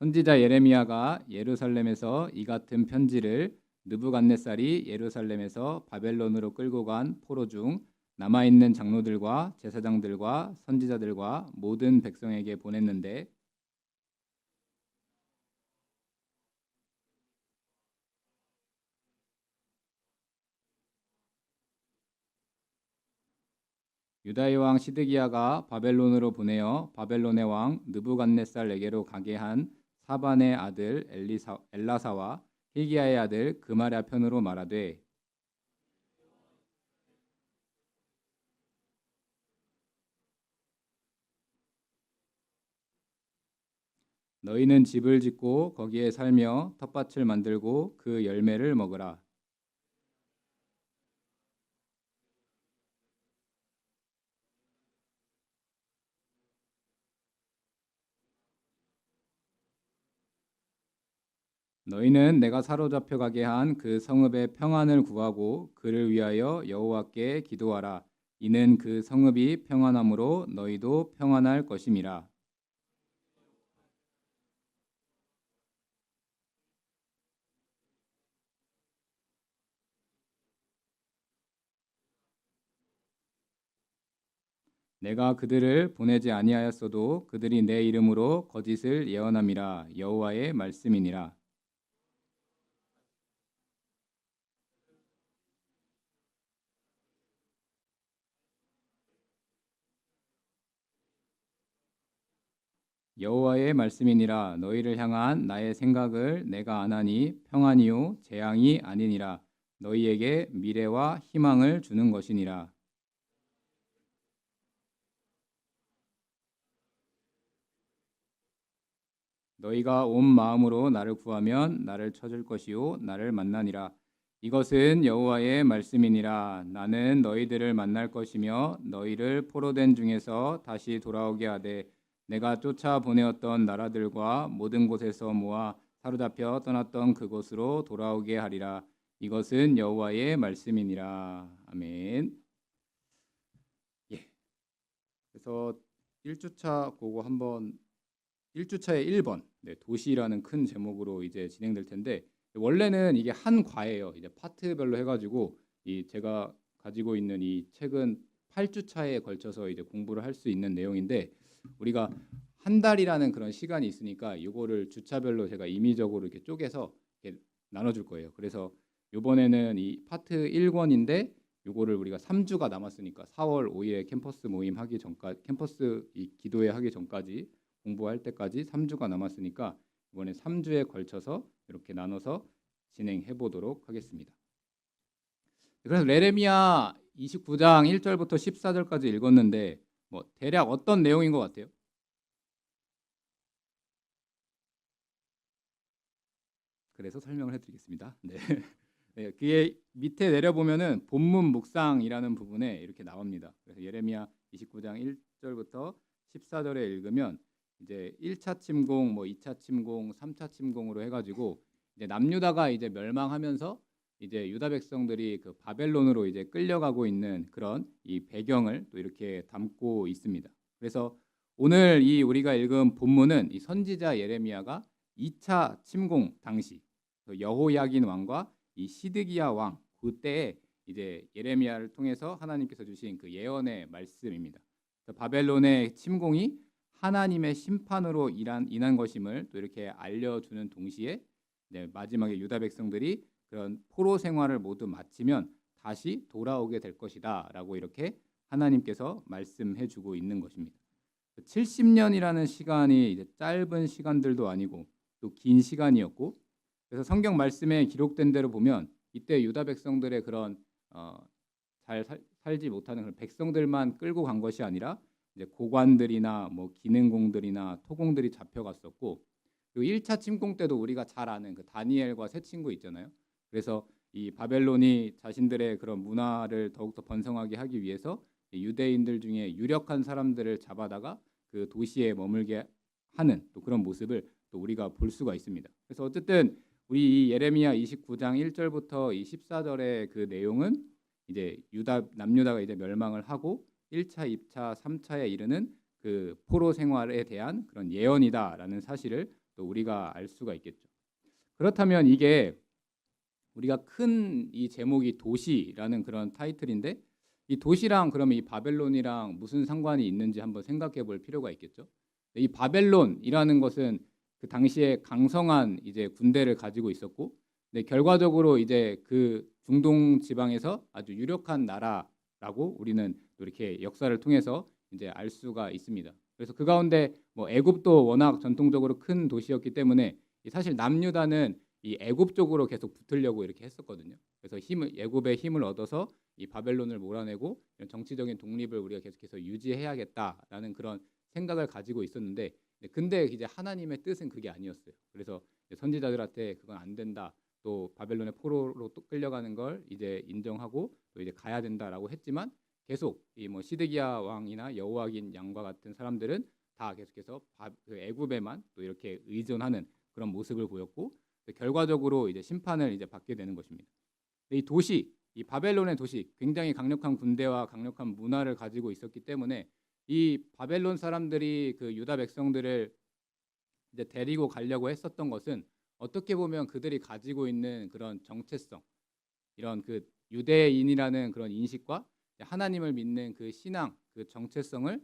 선지자 예레미야가 예루살렘에서 이 같은 편지를 느부갓네살이 예루살렘에서 바벨론으로 끌고 간 포로 중 남아있는 장로들과 제사장들과 선지자들과 모든 백성에게 보냈는데 유다의 왕 시드기야가 바벨론으로 보내어 바벨론의 왕 느부갓네살에게로 가게 한 사반의 아들 엘라사와 hil기야의 아들 그마랴 편으로 말하되 너희는 집을 짓고 거기에 살며 텃밭을 만들고 그 열매를 먹으라. 너희는 내가 사로잡혀 가게 한 그 성읍의 평안을 구하고 그를 위하여 여호와께 기도하라. 이는 그 성읍이 평안함으로 너희도 평안할 것임이라. 내가 그들을 보내지 아니하였어도 그들이 내 이름으로 거짓을 예언함이라. 여호와의 말씀이니라. 여호와의 말씀이니라. 너희를 향한 나의 생각을 내가 아나니 평안이요 재앙이 아니니라. 너희에게 미래와 희망을 주는 것이니라. 너희가 온 마음으로 나를 구하면 나를 찾을 것이요 나를 만나니라. 이것은 여호와의 말씀이니라. 나는 너희들을 만날 것이며 너희를 포로된 중에서 다시 돌아오게 하되 내가 쫓아 보내었던 나라들과 모든 곳에서 모아 사로잡혀 떠났던 그곳으로 돌아오게 하리라. 이것은 여호와의 말씀이니라. 아멘. 예. 그래서 1주차 그거 한번 1주차의 1번 도시라는 큰 제목으로 이제 진행될 텐데 원래는 이게 한 과예요. 이제 파트별로 해가지고 이 제가 가지고 있는 이 책은 8주차에 걸쳐서 이제 공부를 할 수 있는 내용인데 우리가 한 달이라는 그런 시간이 있으니까 이거를 주차별로 제가 임의적으로 이렇게 쪼개서 이렇게 나눠줄 거예요. 그래서 이번에는 이 파트 1권인데 이거를 우리가 3주가 남았으니까 4월 5일에 캠퍼스 모임 하기 전까지 캠퍼스 이 기도회 하기 전까지 공부할 때까지 3주가 남았으니까 이번에 3주에 걸쳐서 이렇게 나눠서 진행해 보도록 하겠습니다. 그래서 예레미야 29장 1절부터 14절까지 읽었는데 뭐 대략 어떤 내용인 것 같아요? 그래서 설명을 해드리겠습니다. 네. 네, 그게 밑에 내려보면은 본문 묵상이라는 부분에 이렇게 나옵니다. 그래서 예레미야 29장 1절부터 14절에 읽으면 이제 1차 침공, 뭐 2차 침공, 3차 침공으로 해가지고 이제 남유다가 이제 멸망하면서 이제 유다 백성들이 그 바벨론으로 이제 끌려가고 있는 그런 이 배경을 또 이렇게 담고 있습니다. 그래서 오늘 이 우리가 읽은 본문은 이 선지자 예레미야가 2차 침공 당시 여호야긴 왕과 이 시드기야 왕 그때에 이제 예레미야를 통해서 하나님께서 주신 그 예언의 말씀입니다. 바벨론의 침공이 하나님의 심판으로 인한 것임을 또 이렇게 알려주는 동시에 마지막에 유다 백성들이 그런 포로 생활을 모두 마치면 다시 돌아오게 될 것이다라고 이렇게 하나님께서 말씀해주고 있는 것입니다. 70년이라는 시간이 이제 짧은 시간들도 아니고 또 긴 시간이었고 그래서 성경 말씀에 기록된 대로 보면 이때 유다 백성들의 그런 잘 살지 못하는 그런 백성들만 끌고 간 것이 아니라 이제 고관들이나 뭐 기능공들이나 토공들이 잡혀갔었고 그리고 1차 침공 때도 우리가 잘 아는 그 다니엘과 세 친구 있잖아요. 그래서 이 바벨론이 자신들의 그런 문화를 더욱더 번성하게 하기 위해서 유대인들 중에 유력한 사람들을 잡아다가 그 도시에 머물게 하는 또 그런 모습을 또 우리가 볼 수가 있습니다. 그래서 어쨌든 우리 이 예레미야 29장 1절부터 이 14절의 그 내용은 이제 남유다가 이제 멸망을 하고 1차, 2차, 3차에 이르는 그 포로 생활에 대한 그런 예언이다라는 사실을 또 우리가 알 수가 있겠죠. 그렇다면 이게 우리가 큰 이 제목이 도시라는 그런 타이틀인데 이 도시랑 그러면 이 바벨론이랑 무슨 상관이 있는지 한번 생각해 볼 필요가 있겠죠. 이 바벨론이라는 것은 그 당시에 강성한 이제 군대를 가지고 있었고, 네, 결과적으로 이제 그 중동 지방에서 아주 유력한 나라라고 우리는 또 이렇게 역사를 통해서 이제 알 수가 있습니다. 그래서 그 가운데 뭐 애굽도 워낙 전통적으로 큰 도시였기 때문에 사실 남유다는 이 애굽 쪽으로 계속 붙으려고 이렇게 했었거든요. 그래서 애굽의 힘을 얻어서 이 바벨론을 몰아내고 이런 정치적인 독립을 우리가 계속해서 유지해야겠다라는 그런 생각을 가지고 있었는데, 근데 이제 하나님의 뜻은 그게 아니었어요. 그래서 선지자들한테 그건 안 된다. 또 바벨론의 포로로 또 끌려가는 걸 이제 인정하고 또 이제 가야 된다라고 했지만 계속 이 뭐 시드기야 왕이나 여호와긴 왕과 같은 사람들은 다 계속해서 그 애굽에만 또 이렇게 의존하는 그런 모습을 보였고, 결과적으로 이제 심판을 이제 받게 되는 것입니다. 이 도시, 이 바벨론의 도시, 굉장히 강력한 군대와 강력한 문화를 가지고 있었기 때문에 이 바벨론 사람들이 그 유다 백성들을 이제 데리고 가려고 했었던 것은 어떻게 보면 그들이 가지고 있는 그런 정체성, 이런 그 유대인이라는 그런 인식과 하나님을 믿는 그 신앙, 그 정체성을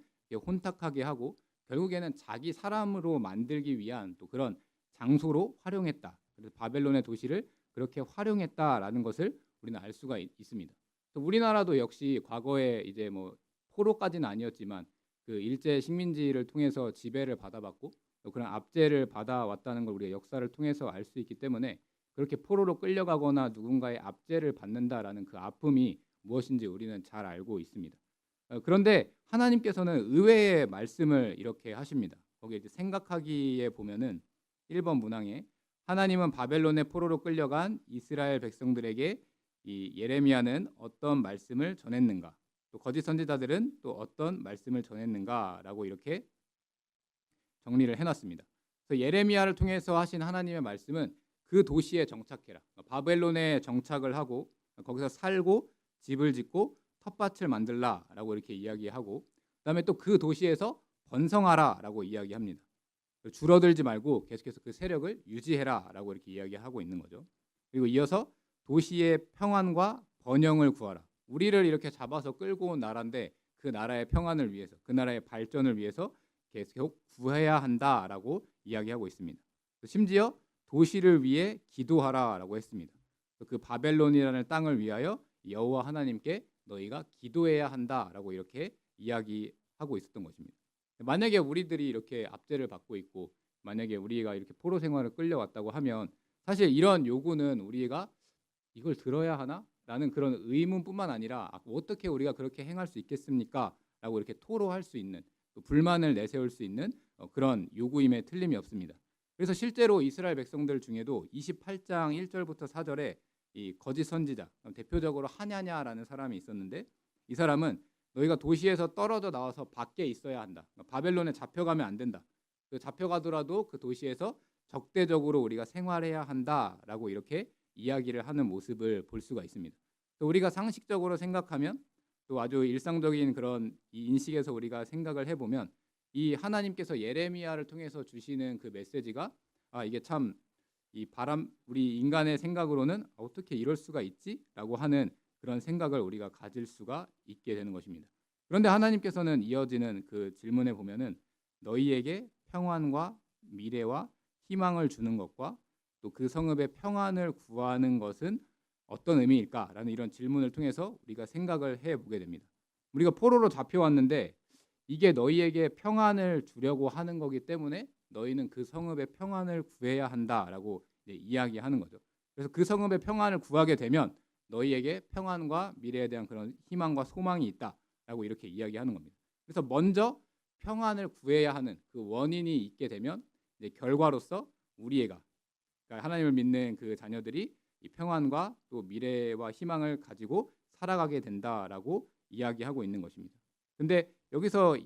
혼탁하게 하고 결국에는 자기 사람으로 만들기 위한 또 그런 장소로 활용했다. 그래서 바벨론의 도시를 그렇게 활용했다라는 것을 우리는 알 수가 있습니다. 우리나라도 역시 과거에 이제 뭐 포로까지는 아니었지만 그 일제 식민지를 통해서 지배를 받아봤고 또 그런 압제를 받아왔다는 걸 우리가 역사를 통해서 알 수 있기 때문에 그렇게 포로로 끌려가거나 누군가의 압제를 받는다라는 그 아픔이 무엇인지 우리는 잘 알고 있습니다. 그런데 하나님께서는 의외의 말씀을 이렇게 하십니다. 거기에 이제 생각하기에 보면은 1번 문항에 하나님은 바벨론의 포로로 끌려간 이스라엘 백성들에게 이 예레미야는 어떤 말씀을 전했는가, 또 거짓 선지자들은 또 어떤 말씀을 전했는가라고 이렇게 정리를 해놨습니다. 그래서 예레미야를 통해서 하신 하나님의 말씀은 그 도시에 정착해라, 바벨론에 정착을 하고 거기서 살고 집을 짓고 텃밭을 만들라라고 이렇게 이야기하고, 그다음에 또 그 도시에서 번성하라라고 이야기합니다. 줄어들지 말고 계속해서 그 세력을 유지해라라고 이렇게 이야기하고 있는 거죠. 그리고 이어서 도시의 평안과 번영을 구하라. 우리를 이렇게 잡아서 끌고 온 나라인데 그 나라의 평안을 위해서, 그 나라의 발전을 위해서 계속 구해야 한다라고 이야기하고 있습니다. 심지어 도시를 위해 기도하라라고 했습니다. 그 바벨론이라는 땅을 위하여 여호와 하나님께 너희가 기도해야 한다라고 이렇게 이야기하고 있었던 것입니다. 만약에 우리들이 이렇게 압제를 받고 있고 만약에 우리가 이렇게 포로 생활을 끌려왔다고 하면 사실 이런 요구는 우리가 이걸 들어야 하나? 라는 그런 의문뿐만 아니라 어떻게 우리가 그렇게 행할 수 있겠습니까? 라고 이렇게 토로할 수 있는, 또 불만을 내세울 수 있는 그런 요구임에 틀림이 없습니다. 그래서 실제로 이스라엘 백성들 중에도 28장 1절부터 4절에 이 거짓 선지자, 대표적으로 하냐냐라는 사람이 있었는데 이 사람은 너희가 도시에서 떨어져 나와서 밖에 있어야 한다. 바벨론에 잡혀가면 안 된다. 잡혀가더라도 그 도시에서 적대적으로 우리가 생활해야 한다라고 이렇게 이야기를 하는 모습을 볼 수가 있습니다. 또 우리가 상식적으로 생각하면 또 아주 일상적인 그런 이 인식에서 우리가 생각을 해보면 이 하나님께서 예레미야를 통해서 주시는 그 메시지가 이게 참 이 우리 인간의 생각으로는 어떻게 이럴 수가 있지라고 하는 그런 생각을 우리가 가질 수가 있게 되는 것입니다. 그런데 하나님께서는 이어지는 그 질문에 보면은 너희에게 평안과 미래와 희망을 주는 것과 또 그 성읍의 평안을 구하는 것은 어떤 의미일까라는 이런 질문을 통해서 우리가 생각을 해보게 됩니다. 우리가 포로로 잡혀왔는데 이게 너희에게 평안을 주려고 하는 거기 때문에 너희는 그 성읍의 평안을 구해야 한다라고 이야기하는 거죠. 그래서 그 성읍의 평안을 구하게 되면 너희에게 평안과 미래에 대한 그런 희망과 소망이 있다라고 이렇게 이야기하는 겁니다. 그래서 먼저 평안을 구해야 하는 그 원인이 있게 되면 이제 결과로서 우리가 그러니까 하나님을 믿는 그 자녀들이 이 평안과 또 미래와 희망을 가지고 살아가게 된다라고 이야기하고 있는 것입니다. 근데 여기서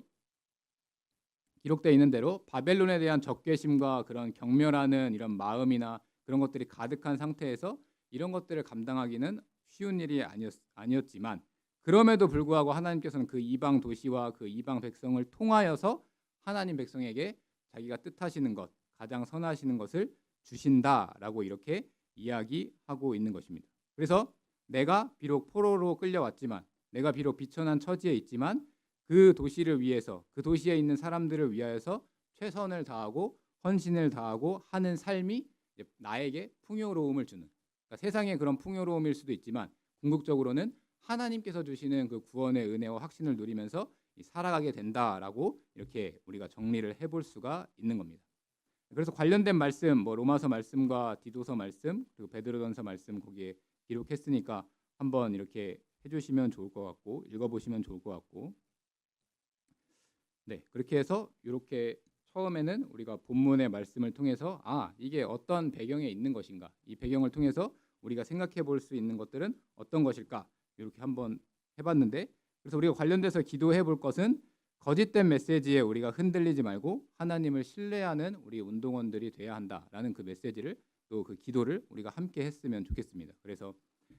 기록되어 있는 대로 바벨론에 대한 적개심과 그런 경멸하는 이런 마음이나 그런 것들이 가득한 상태에서 이런 것들을 감당하기는 쉬운 일이 아니었지만 그럼에도 불구하고 하나님께서는 그 이방 도시와 그 이방 백성을 통하여서 하나님 백성에게 자기가 뜻하시는 것, 가장 선하시는 것을 주신다라고 이렇게 이야기하고 있는 것입니다. 그래서 내가 비록 포로로 끌려왔지만, 내가 비록 비천한 처지에 있지만 그 도시를 위해서, 그 도시에 있는 사람들을 위하여서 최선을 다하고 헌신을 다하고 하는 삶이 나에게 풍요로움을 주는, 그러니까 세상의 그런 풍요로움일 수도 있지만 궁극적으로는 하나님께서 주시는 그 구원의 은혜와 확신을 누리면서 살아가게 된다라고 이렇게 우리가 정리를 해볼 수가 있는 겁니다. 그래서 관련된 말씀, 뭐 로마서 말씀과 디도서 말씀, 그리고 베드로전서 말씀 거기에 기록했으니까 한번 이렇게 해주시면 좋을 것 같고, 읽어보시면 좋을 것 같고, 네, 그렇게 해서 이렇게 처음에는 우리가 본문의 말씀을 통해서 이게 어떤 배경에 있는 것인가, 이 배경을 통해서 우리가 생각해 볼 수 있는 것들은 어떤 것일까, 이렇게 한번 해봤는데, 그래서 우리가 관련돼서 기도해 볼 것은 거짓된 메시지에 우리가 흔들리지 말고 하나님을 신뢰하는 우리 운동원들이 돼야 한다라는 그 메시지를, 또 그 기도를 우리가 함께 했으면 좋겠습니다. 그래서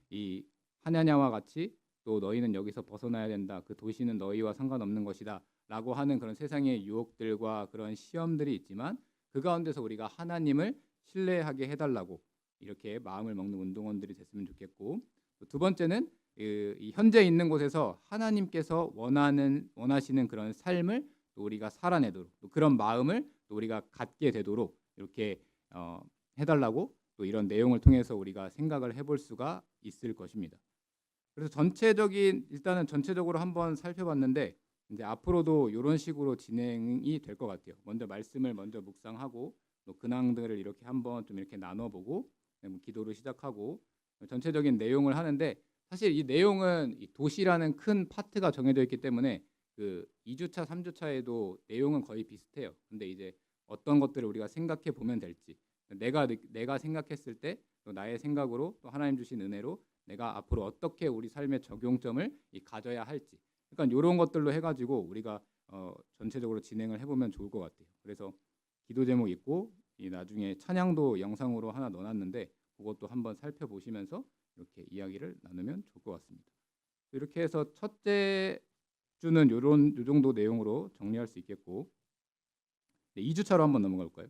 이 하냐냐와 같이 또 너희는 여기서 벗어나야 된다, 그 도시는 너희와 상관없는 것이다 라고 하는 그런 세상의 유혹들과 그런 시험들이 있지만 그 가운데서 우리가 하나님을 신뢰하게 해달라고 이렇게 마음을 먹는 운동원들이 됐으면 좋겠고, 두 번째는 이 현재 있는 곳에서 하나님께서 원하시는 그런 삶을 또 우리가 살아내도록, 또 그런 마음을 또 우리가 갖게 되도록 이렇게 해달라고, 또 이런 내용을 통해서 우리가 생각을 해볼 수가 있을 것입니다. 그래서 일단은 전체적으로 한번 살펴봤는데, 이제 앞으로도 이런 식으로 진행이 될 것 같아요. 먼저 말씀을 먼저 묵상하고 또 근황들을 이렇게 한번 좀 이렇게 나눠보고 기도를 시작하고 전체적인 내용을 하는데, 사실 이 내용은 이 도시라는 큰 파트가 정해져 있기 때문에 그 2주차, 3주차에도 내용은 거의 비슷해요. 근데 이제 어떤 것들을 우리가 생각해 보면 될지, 내가 생각했을 때 또 나의 생각으로 또 하나님 주신 은혜로 내가 앞으로 어떻게 우리 삶의 적용점을 가져야 할지, 그러니까 이런 것들로 해가지고 우리가 전체적으로 진행을 해보면 좋을 것 같아요. 그래서 기도 제목 있고 이 나중에 찬양도 영상으로 하나 넣어놨는데 그것도 한번 살펴보시면서 이렇게 이야기를 나누면 좋을 것 같습니다. 이렇게 해서 첫째 주는 요 정도 내용으로 정리할 수 있겠고, 네, 2주차로 한번 넘어가 볼까요?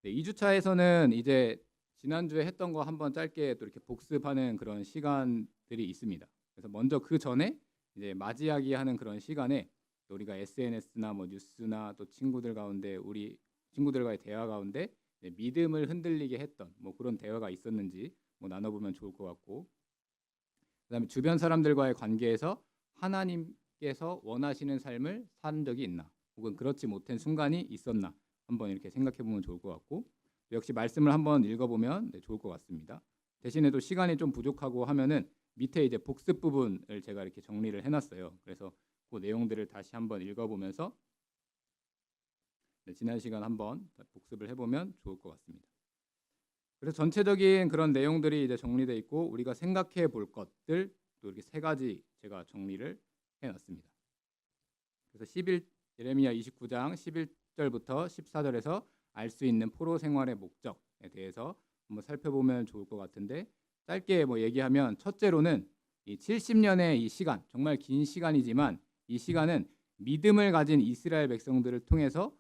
네, 2주차에서는 이제 지난주에 했던 거 한번 짧게 또 이렇게 복습하는 그런 시간들이 있습니다. 그래서 먼저 그 전에 이제 맞이하기 하는 그런 시간에 또 우리가 SNS나 뭐 뉴스나 또 친구들 가운데, 우리 친구들과의 대화 가운데 믿음을 흔들리게 했던 뭐 그런 대화가 있었는지 뭐 나눠보면 좋을 것 같고, 그다음에 주변 사람들과의 관계에서 하나님께서 원하시는 삶을 산 적이 있나, 혹은 그렇지 못한 순간이 있었나 한번 이렇게 생각해 보면 좋을 것 같고, 역시 말씀을 한번 읽어보면 좋을 것 같습니다. 대신에도 시간이 좀 부족하고 하면은 밑에 이제 복습 부분을 제가 이렇게 정리를 해놨어요. 그래서 그 내용들을 다시 한번 읽어보면서 지난 시간 한번 복습을 해보면 좋을 것 같습니다. 그래서 전체적인 그런 내용들이 이제 정리되어 있고, 우리가 생각해 볼 것들 또 이렇게 세 가지 제가 정리를 해놨습니다. 그래서 예레미야 29장 11절부터 14절에서 알 수 있는 포로 생활의 목적에 대해서 한번 살펴보면 좋을 것 같은데, 짧게 뭐 얘기하면 첫째로는 이 70년의 이 시간, 정말 긴 시간이지만 이 시간은 믿음을 가진 이스라엘 백성들을 통해서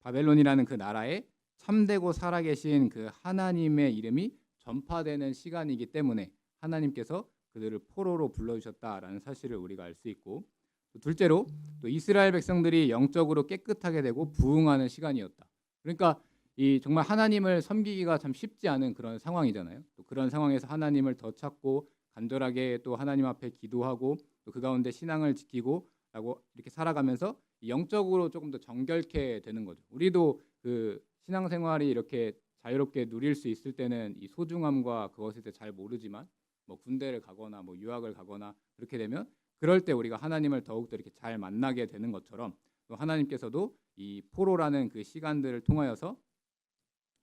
바벨론이라는 그 나라에 참되고 살아계신 그 하나님의 이름이 전파되는 시간이기 때문에 하나님께서 그들을 포로로 불러주셨다라는 사실을 우리가 알 수 있고, 둘째로 또 이스라엘 백성들이 영적으로 깨끗하게 되고 부흥하는 시간이었다. 그러니까 이 정말 하나님을 섬기기가 참 쉽지 않은 그런 상황이잖아요. 또 그런 상황에서 하나님을 더 찾고 간절하게 또 하나님 앞에 기도하고 또 그 가운데 신앙을 지키고 라고 이렇게 살아가면서 영적으로 조금 더 정결케 되는 거죠. 우리도 그 신앙생활이 이렇게 자유롭게 누릴 수 있을 때는 이 소중함과 그것에 대해 잘 모르지만 뭐 군대를 가거나 뭐 유학을 가거나 그렇게 되면 그럴 때 우리가 하나님을 더욱더 이렇게 잘 만나게 되는 것처럼, 또 하나님께서도 이 포로라는 그 시간들을 통하여서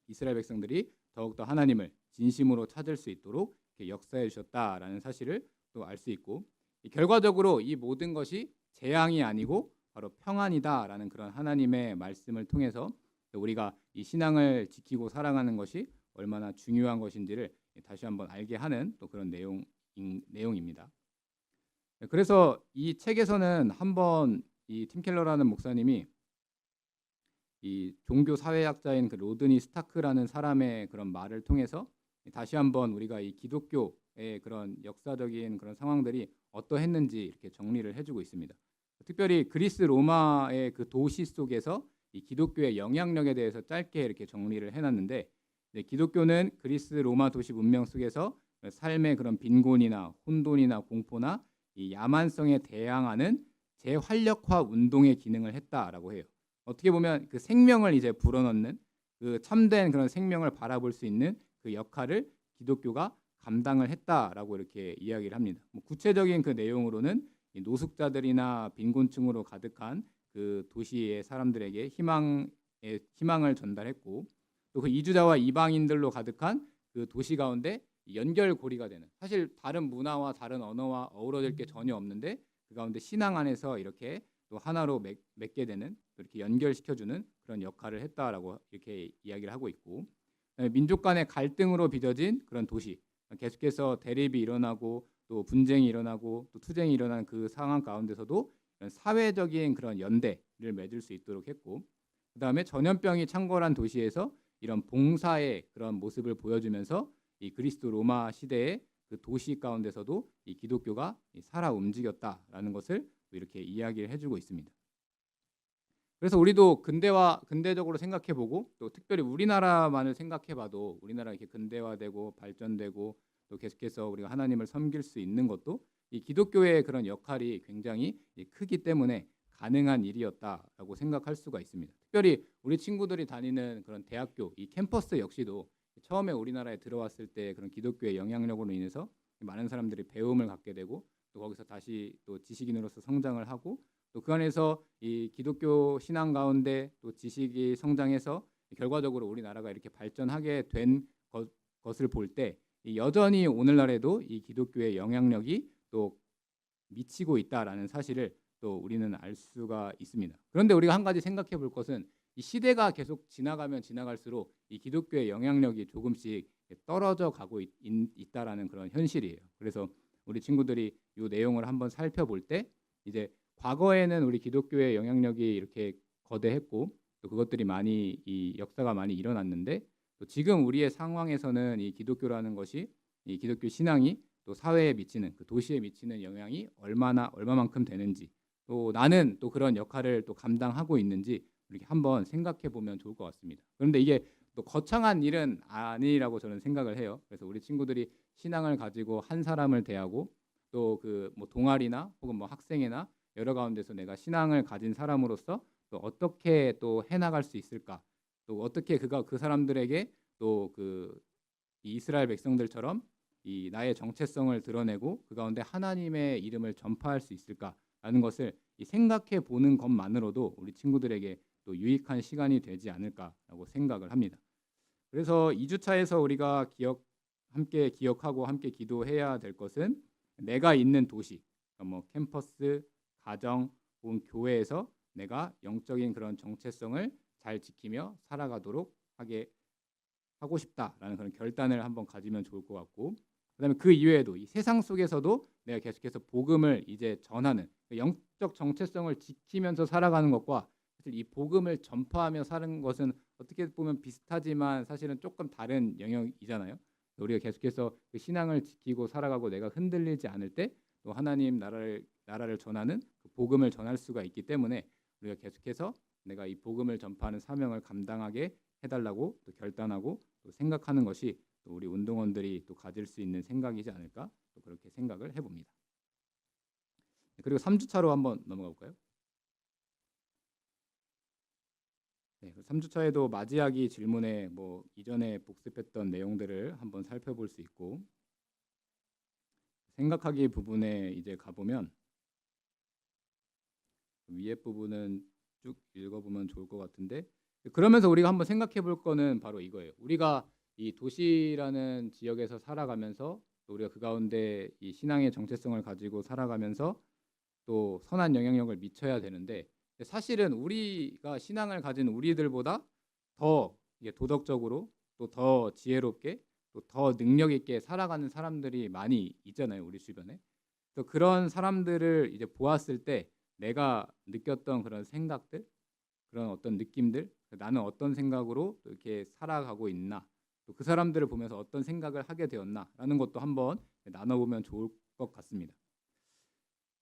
이스라엘 백성들이 더욱더 하나님을 진심으로 찾을 수 있도록 이렇게 역사해 주셨다라는 사실을 또 알 수 있고, 결과적으로 이 모든 것이 재앙이 아니고 바로 평안이다라는 그런 하나님의 말씀을 통해서 우리가 이 신앙을 지키고 살아가는 것이 얼마나 중요한 것인지를 다시 한번 알게 하는 또 그런 내용입니다. 그래서 이 책에서는 한번 이 팀 켈러라는 목사님이 이 종교 사회학자인 그 로드니 스타크라는 사람의 그런 말을 통해서 다시 한번 우리가 이 기독교의 그런 역사적인 그런 상황들이 어떠했는지 이렇게 정리를 해주고 있습니다. 특별히 그리스 로마의 그 도시 속에서 이 기독교의 영향력에 대해서 짧게 이렇게 정리를 해놨는데, 기독교는 그리스 로마 도시 문명 속에서 삶의 그런 빈곤이나 혼돈이나 공포나 이 야만성에 대항하는 재활력화 운동의 기능을 했다라고 해요. 어떻게 보면 그 생명을 이제 불어넣는 그 참된 그런 생명을 바라볼 수 있는 그 역할을 기독교가 감당을 했다라고 이렇게 이야기를 합니다. 뭐 구체적인 그 내용으로는 이 노숙자들이나 빈곤층으로 가득한 그 도시의 사람들에게 희망을 전달했고, 또 그 이주자와 이방인들로 가득한 그 도시 가운데 연결고리가 되는, 사실 다른 문화와 다른 언어와 어우러질 게 전혀 없는데 그 가운데 신앙 안에서 이렇게 또 하나로 맺게 되는, 이렇게 연결시켜주는 그런 역할을 했다라고 이렇게 이야기를 하고 있고, 민족 간의 갈등으로 빚어진 그런 도시, 계속해서 대립이 일어나고 또 분쟁이 일어나고 또 투쟁이 일어나는 그 상황 가운데서도 사회적인 그런 연대를 맺을 수 있도록 했고, 그다음에 전염병이 창궐한 도시에서 이런 봉사의 그런 모습을 보여주면서 이 그리스도 로마 시대의 그 도시 가운데서도 이 기독교가 살아 움직였다라는 것을 이렇게 이야기를 해주고 있습니다. 그래서 우리도 근대적으로 생각해보고, 또 특별히 우리나라만을 생각해봐도 우리나라 이렇게 근대화되고 발전되고 또 계속해서 우리가 하나님을 섬길 수 있는 것도 이 기독교의 그런 역할이 굉장히 크기 때문에 가능한 일이었다라고 생각할 수가 있습니다. 특별히 우리 친구들이 다니는 그런 대학교 이 캠퍼스 역시도 처음에 우리나라에 들어왔을 때 그런 기독교의 영향력으로 인해서 많은 사람들이 배움을 갖게 되고, 또 거기서 다시 또 지식인으로서 성장을 하고, 또 그 안에서 이 기독교 신앙 가운데 또 지식이 성장해서 결과적으로 우리나라가 이렇게 발전하게 된 것을 볼 때 여전히 오늘날에도 이 기독교의 영향력이 또 미치고 있다라는 사실을 또 우리는 알 수가 있습니다. 그런데 우리가 한 가지 생각해 볼 것은 이 시대가 계속 지나가면 지나갈수록 이 기독교의 영향력이 조금씩 떨어져 가고 있다라는 그런 현실이에요. 그래서 우리 친구들이 이 내용을 한번 살펴볼 때 이제 과거에는 우리 기독교의 영향력이 이렇게 거대했고 또 그것들이 많이 이 역사가 많이 일어났는데, 또 지금 우리의 상황에서는 이 기독교라는 것이 이 기독교 신앙이 또 사회에 미치는 그 도시에 미치는 영향이 얼마만큼 되는지, 또 나는 또 그런 역할을 또 감당하고 있는지 이렇게 한번 생각해 보면 좋을 것 같습니다. 그런데 이게 또 거창한 일은 아니라고 저는 생각을 해요. 그래서 우리 친구들이 신앙을 가지고 한 사람을 대하고 또 그 뭐 동아리나 혹은 뭐 학생회나 여러 가운데서 내가 신앙을 가진 사람으로서 또 어떻게 또 해나갈 수 있을까, 또 어떻게 그 사람들에게 또 그 이스라엘 백성들처럼 이 나의 정체성을 드러내고 그 가운데 하나님의 이름을 전파할 수 있을까라는 것을 생각해 보는 것만으로도 우리 친구들에게 또 유익한 시간이 되지 않을까라고 생각을 합니다. 그래서 2주차에서 우리가 함께 기억하고 함께 기도해야 될 것은 내가 있는 도시, 뭐 캠퍼스, 가정 혹은 교회에서 내가 영적인 그런 정체성을 잘 지키며 살아가도록 하고 싶다라는 그런 결단을 한번 가지면 좋을 것 같고, 그다음에 그 이외에도 이 세상 속에서도 내가 계속해서 복음을 이제 전하는 영적 정체성을 지키면서 살아가는 것과 사실 이 복음을 전파하며 사는 것은 어떻게 보면 비슷하지만 사실은 조금 다른 영역이잖아요. 우리가 계속해서 그 신앙을 지키고 살아가고 내가 흔들리지 않을 때 또 하나님 나라를 전하는 그 복음을 전할 수가 있기 때문에 우리가 계속해서 내가 이 복음을 전파하는 사명을 감당하게 해달라고 또 결단하고 또 생각하는 것이 또 우리 운동원들이 또 가질 수 있는 생각이지 않을까, 또 그렇게 생각을 해봅니다. 그리고 3주차로 한번 넘어가 볼까요? 네, 3주차에도 맞이하기 질문에 뭐 이전에 복습했던 내용들을 한번 살펴볼 수 있고, 생각하기 부분에 이제 가보면 위에 부분은 쭉 읽어보면 좋을 것 같은데, 그러면서 우리가 한번 생각해 볼 거는 바로 이거예요. 우리가 이 도시라는 지역에서 살아가면서 또 우리가 그 가운데 이 신앙의 정체성을 가지고 살아가면서 또 선한 영향력을 미쳐야 되는데, 사실은 우리가 신앙을 가진 우리들보다 더 도덕적으로 또 더 지혜롭게 또 더 능력 있게 살아가는 사람들이 많이 있잖아요, 우리 주변에. 그래서 그런 사람들을 이제 보았을 때 내가 느꼈던 그런 생각들, 그런 어떤 느낌들, 나는 어떤 생각으로 또 이렇게 살아가고 있나, 또 그 사람들을 보면서 어떤 생각을 하게 되었나라는 것도 한번 나눠보면 좋을 것 같습니다.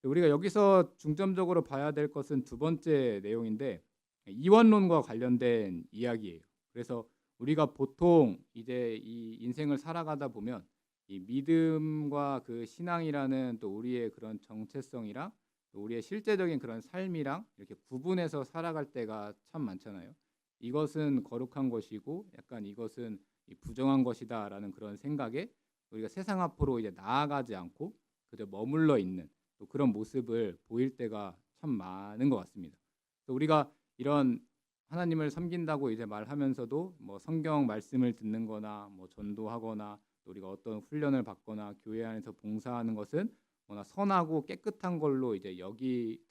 우리가 여기서 중점적으로 봐야 될 것은 두 번째 내용인데 이원론과 관련된 이야기예요. 그래서 우리가 보통 이제 이 인생을 살아가다 보면 이 믿음과 그 신앙이라는 또 우리의 그런 정체성이랑 또 우리의 실제적인 그런 삶이랑 이렇게 구분해서 살아갈 때가 참 많잖아요. 이것은 거룩한 것이고 약간 이것은 부정한 것이다라는 그런 생각에 우리가 세상 앞으로 이제 나아가지 않고 그저 머물러 있는 또 그런 모습을 보일 때가 참 많은 것 같습니다. 우리가 이런 하나님을 섬긴다고 이제 말하면서도 뭐 성경 말씀을 듣는거나 뭐 전도하거나 또 우리가 어떤 훈련을 받거나 교회 안에서 봉사하는 것은 뭐나 선하고 깨끗한 걸로 이제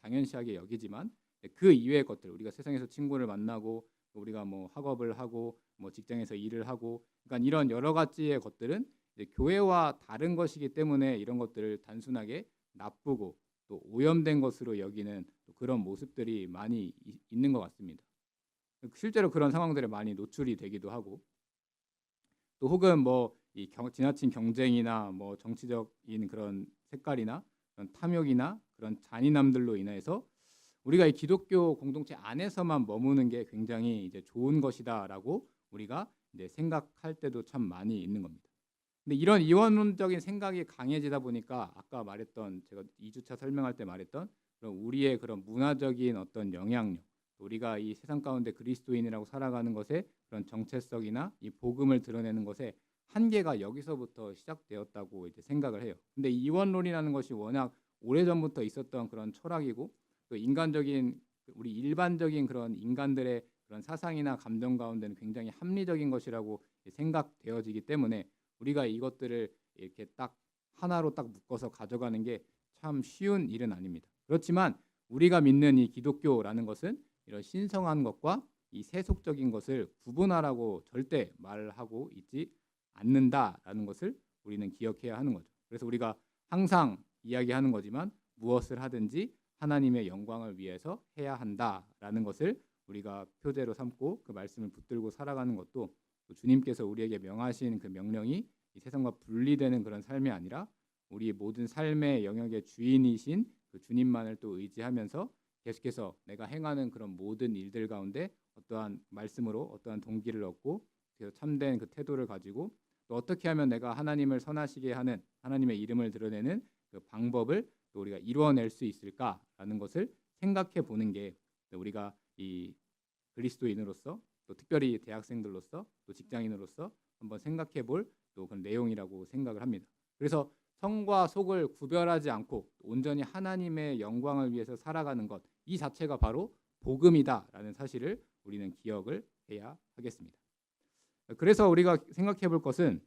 당연시하게 여기지만 그 이외의 것들 우리가 세상에서 친구를 만나고 우리가 뭐 학업을 하고 뭐 직장에서 일을 하고 그러니까 이런 여러 가지의 것들은 이제 교회와 다른 것이기 때문에 이런 것들을 단순하게 나쁘고 또 오염된 것으로 여기는 그런 모습들이 많이 있는 것 같습니다. 실제로 그런 상황들에 많이 노출이 되기도 하고 또 혹은 뭐 이 지나친 경쟁이나 뭐 정치적인 그런 색깔이나 그런 탐욕이나 그런 잔인함들로 인해서 우리가 이 기독교 공동체 안에서만 머무는 게 굉장히 이제 좋은 것이다라고 우리가 이제 생각할 때도 참 많이 있는 겁니다. 근데 이런 이원론적인 생각이 강해지다 보니까 아까 말했던 제가 2주차 설명할 때 말했던 그런 우리의 그런 문화적인 어떤 영향력, 우리가 이 세상 가운데 그리스도인이라고 살아가는 것에 그런 정체성이나 이 복음을 드러내는 것에 한계가 여기서부터 시작되었다고 이제 생각을 해요. 근데 이원론이라는 것이 워낙 오래전부터 있었던 그런 철학이고 또 인간적인 우리 일반적인 그런 인간들의 그런 사상이나 감정 가운데는 굉장히 합리적인 것이라고 생각되어지기 때문에 우리가 이것들을 이렇게 딱 하나로 딱 묶어서 가져가는 게 참 쉬운 일은 아닙니다. 그렇지만 우리가 믿는 이 기독교라는 것은 이런 신성한 것과 이 세속적인 것을 구분하라고 절대 말하고 있지 않는다라는 것을 우리는 기억해야 하는 거죠. 그래서 우리가 항상 이야기하는 거지만 무엇을 하든지 하나님의 영광을 위해서 해야 한다라는 것을 우리가 표제로 삼고 그 말씀을 붙들고 살아가는 것도 주님께서 우리에게 명하신 그 명령이 이 세상과 분리되는 그런 삶이 아니라 우리 모든 삶의 영역의 주인이신 그 주님만을 또 의지하면서 계속해서 내가 행하는 그런 모든 일들 가운데 어떠한 말씀으로 어떠한 동기를 얻고 그래서 참된 그 태도를 가지고 또 어떻게 하면 내가 하나님을 선하시게 하는 하나님의 이름을 드러내는 그 방법을 또 우리가 이루어낼 수 있을까라는 것을 생각해 보는 게 우리가 이 그리스도인으로서 또 특별히 대학생들로서 또 직장인으로서 한번 생각해 볼 또 그런 내용이라고 생각을 합니다. 그래서 성과 속을 구별하지 않고 온전히 하나님의 영광을 위해서 살아가는 것, 이 자체가 바로 복음이다라는 사실을 우리는 기억을 해야 하겠습니다. 그래서 우리가 생각해 볼 것은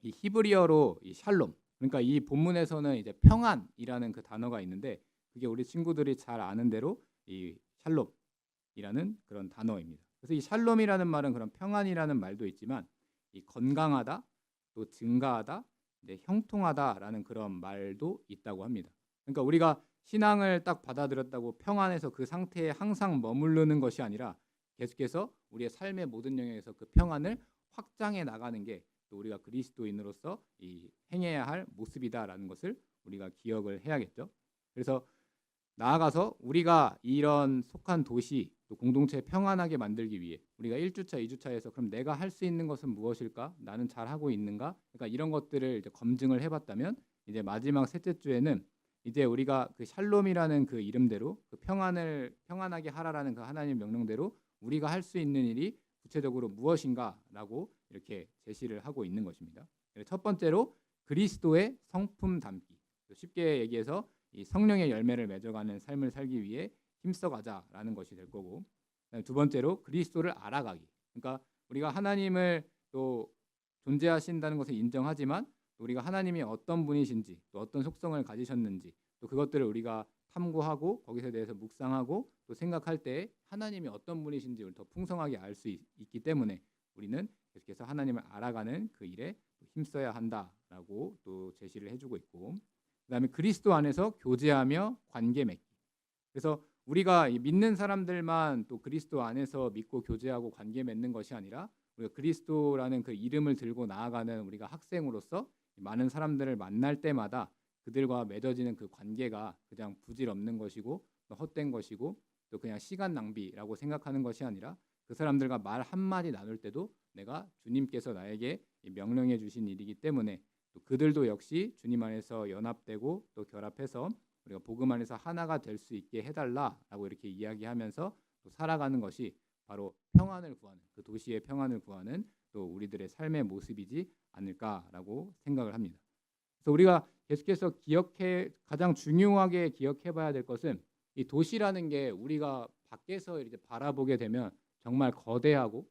이 히브리어로 이 샬롬, 그러니까 이 본문에서는 이제 평안이라는 그 단어가 있는데 그게 우리 친구들이 잘 아는 대로 이 샬롬이라는 그런 단어입니다. 그래서 이 샬롬이라는 말은 그런 평안이라는 말도 있지만 이 건강하다, 또 증가하다, 형통하다라는 그런 말도 있다고 합니다. 그러니까 우리가 신앙을 딱 받아들였다고 평안해서 그 상태에 항상 머무르는 것이 아니라 계속해서 우리의 삶의 모든 영역에서 그 평안을 확장해 나가는 게 또 우리가 그리스도인으로서 이 행해야 할 모습이다라는 것을 우리가 기억을 해야겠죠. 그래서 나아가서 우리가 이런 속한 도시 또 공동체 평안하게 만들기 위해 우리가 1주차, 2주차에서 그럼 내가 할 수 있는 것은 무엇일까? 나는 잘하고 있는가? 그러니까 이런 것들을 이제 검증을 해봤다면 이제 마지막 셋째 주에는 이제 우리가 그 샬롬이라는 그 이름대로 그 평안하게 하라라는 그 하나님 명령대로 우리가 할 수 있는 일이 구체적으로 무엇인가라고 이렇게 제시를 하고 있는 것입니다. 첫 번째로 그리스도의 성품 담기. 쉽게 얘기해서 이 성령의 열매를 맺어가는 삶을 살기 위해 힘써가자라는 것이 될 거고, 두 번째로 그리스도를 알아가기. 그러니까 우리가 하나님을 또 존재하신다는 것을 인정하지만 우리가 하나님이 어떤 분이신지 또 어떤 속성을 가지셨는지 또 그것들을 우리가 탐구하고 거기서 대해서 묵상하고 또 생각할 때 하나님이 어떤 분이신지를 더 풍성하게 알 수 있기 때문에 우리는 계속해서 하나님을 알아가는 그 일에 힘써야 한다라고 또 제시를 해주고 있고, 그다음에 그리스도 안에서 교제하며 관계 맺기. 그래서 우리가 이 믿는 사람들만 또 그리스도 안에서 믿고 교제하고 관계 맺는 것이 아니라 우리가 그리스도라는 그 이름을 들고 나아가는 우리가 학생으로서 많은 사람들을 만날 때마다 그들과 맺어지는 그 관계가 그냥 부질없는 것이고 또 헛된 것이고 또 그냥 시간 낭비라고 생각하는 것이 아니라 그 사람들과 말 한마디 나눌 때도 내가 주님께서 나에게 명령해 주신 일이기 때문에 또 그들도 역시 주님 안에서 연합되고 또 결합해서 우리가 복음 안에서 하나가 될 수 있게 해달라라고 이렇게 이야기하면서 또 살아가는 것이 바로 평안을 구하는 그 도시의 평안을 구하는 또 우리들의 삶의 모습이지 않을까라고 생각을 합니다. 그래서 우리가 계속해서 가장 중요하게 기억해봐야 될 것은 이 도시라는 게 우리가 밖에서 이렇게 바라보게 되면 정말 거대하고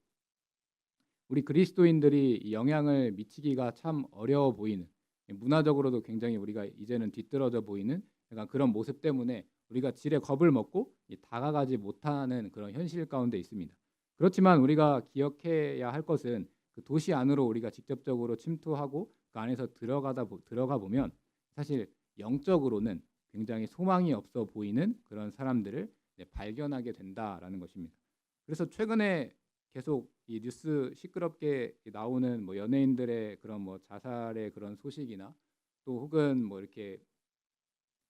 우리 그리스도인들이 영향을 미치기가 참 어려워 보이는 문화적으로도 굉장히 우리가 이제는 뒤떨어져 보이는 약간 그런 모습 때문에 우리가 지레 겁을 먹고 다가가지 못하는 그런 현실 가운데 있습니다. 그렇지만 우리가 기억해야 할 것은 그 도시 안으로 우리가 직접적으로 침투하고 그 안에서 들어가 보면 사실 영적으로는 굉장히 소망이 없어 보이는 그런 사람들을 발견하게 된다라는 것입니다. 그래서 최근에 계속 이 뉴스 시끄럽게 나오는 뭐 연예인들의 그런 뭐 자살의 그런 소식이나 또 혹은 뭐 이렇게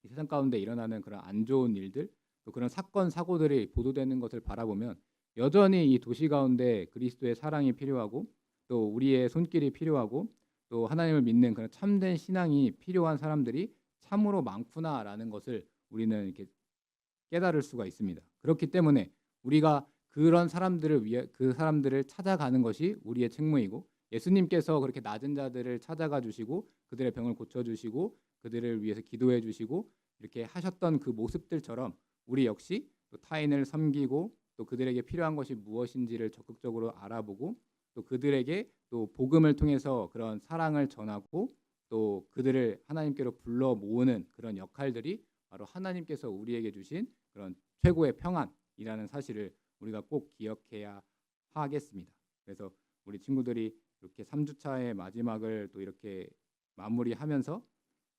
이 세상 가운데 일어나는 그런 안 좋은 일들 또 그런 사건 사고들이 보도되는 것을 바라보면 여전히 이 도시 가운데 그리스도의 사랑이 필요하고 또 우리의 손길이 필요하고 또 하나님을 믿는 그런 참된 신앙이 필요한 사람들이 참으로 많구나라는 것을 우리는 이렇게 깨달을 수가 있습니다. 그렇기 때문에 우리가 그런 사람들을 위해 그 사람들을 찾아가는 것이 우리의 책무이고 예수님께서 그렇게 낮은 자들을 찾아가 주시고 그들의 병을 고쳐 주시고 그들을 위해서 기도해 주시고 이렇게 하셨던 그 모습들처럼 우리 역시 또 타인을 섬기고 또 그들에게 필요한 것이 무엇인지를 적극적으로 알아보고 또 그들에게 또 복음을 통해서 그런 사랑을 전하고 또 그들을 하나님께로 불러 모으는 그런 역할들이 바로 하나님께서 우리에게 주신 그런 최고의 평안이라는 사실을 우리가 꼭 기억해야 하겠습니다. 그래서 우리 친구들이 이렇게 3주차의 마지막을 또 이렇게 마무리하면서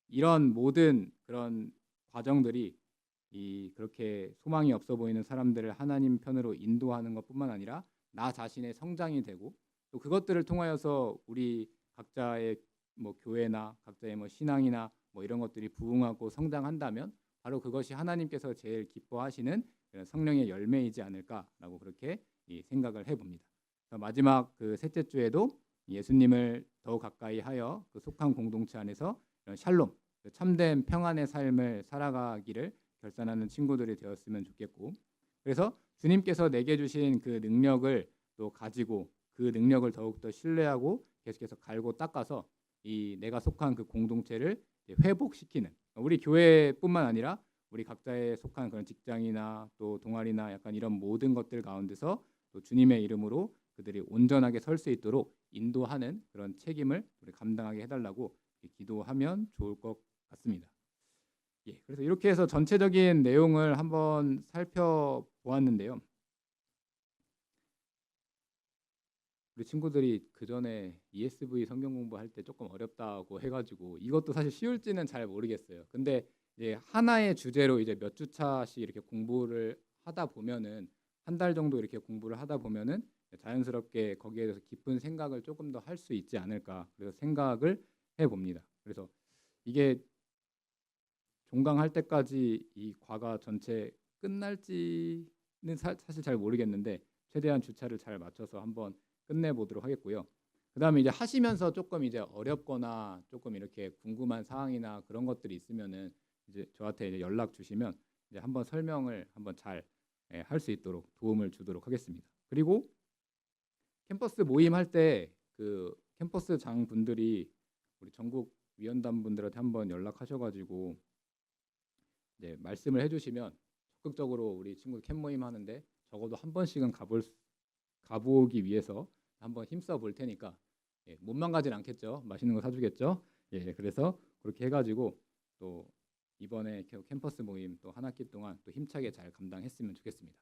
이런 모든 그런 과정들이 그렇게 소망이 없어 보이는 사람들을 하나님 편으로 인도하는 것뿐만 아니라 나 자신의 성장이 되고 또 그것들을 통하여서 우리 각자의 뭐 교회나 각자의 뭐 신앙이나 뭐 이런 것들이 부흥하고 성장한다면 바로 그것이 하나님께서 제일 기뻐하시는 성령의 열매이지 않을까라고 그렇게 생각을 해봅니다. 마지막 그 셋째 주에도 예수님을 더욱 가까이 하여 그 속한 공동체 안에서 이런 샬롬, 참된 평안의 삶을 살아가기를 결단하는 친구들이 되었으면 좋겠고 그래서 주님께서 내게 주신 그 능력을 또 가지고 그 능력을 더욱더 신뢰하고 계속해서 갈고 닦아서 이 내가 속한 그 공동체를 회복시키는 우리 교회뿐만 아니라 우리 각자에 속한 그런 직장이나 또 동아리나 약간 이런 모든 것들 가운데서 또 주님의 이름으로 그들이 온전하게 설 수 있도록 인도하는 그런 책임을 우리 감당하게 해달라고 기도하면 좋을 것 같습니다. 예, 그래서 이렇게 해서 전체적인 내용을 한번 살펴보았는데요. 우리 친구들이 그 전에 ESV 성경 공부할 때 조금 어렵다고 해가지고 이것도 사실 쉬울지는 잘 모르겠어요. 근데 이제 하나의 주제로 이제 몇 주차씩 이렇게 공부를 하다 보면은 한 달 정도 이렇게 공부를 하다 보면은 자연스럽게 거기에 대해서 깊은 생각을 조금 더 할 수 있지 않을까. 그래서 생각을 해봅니다. 그래서 이게 종강할 때까지 이 과가 전체 끝날지는 사실 잘 모르겠는데 최대한 주차를 잘 맞춰서 한번 끝내보도록 하겠고요. 그 다음에 이제 하시면서 조금 이제 어렵거나 조금 이렇게 궁금한 사항이나 그런 것들이 있으면은 이제 저한테 이제 연락 주시면 이제 한번 설명을 한번 잘 할 수 있도록 도움을 주도록 하겠습니다. 그리고 캠퍼스 모임 할 때 그 캠퍼스 장 분들이 우리 전국 위원단 분들한테 한번 연락하셔가지고 이제 말씀을 해주시면 적극적으로 우리 친구 캠 모임 하는데 적어도 한 번씩은 가보기 위해서 한번 힘써 볼 테니까 몸만 가진 않겠죠. 맛있는 거 사주겠죠. 예, 그래서 그렇게 해가지고 또 이번에 캠퍼스 모임 또 한 학기 동안 또 힘차게 잘 감당했으면 좋겠습니다.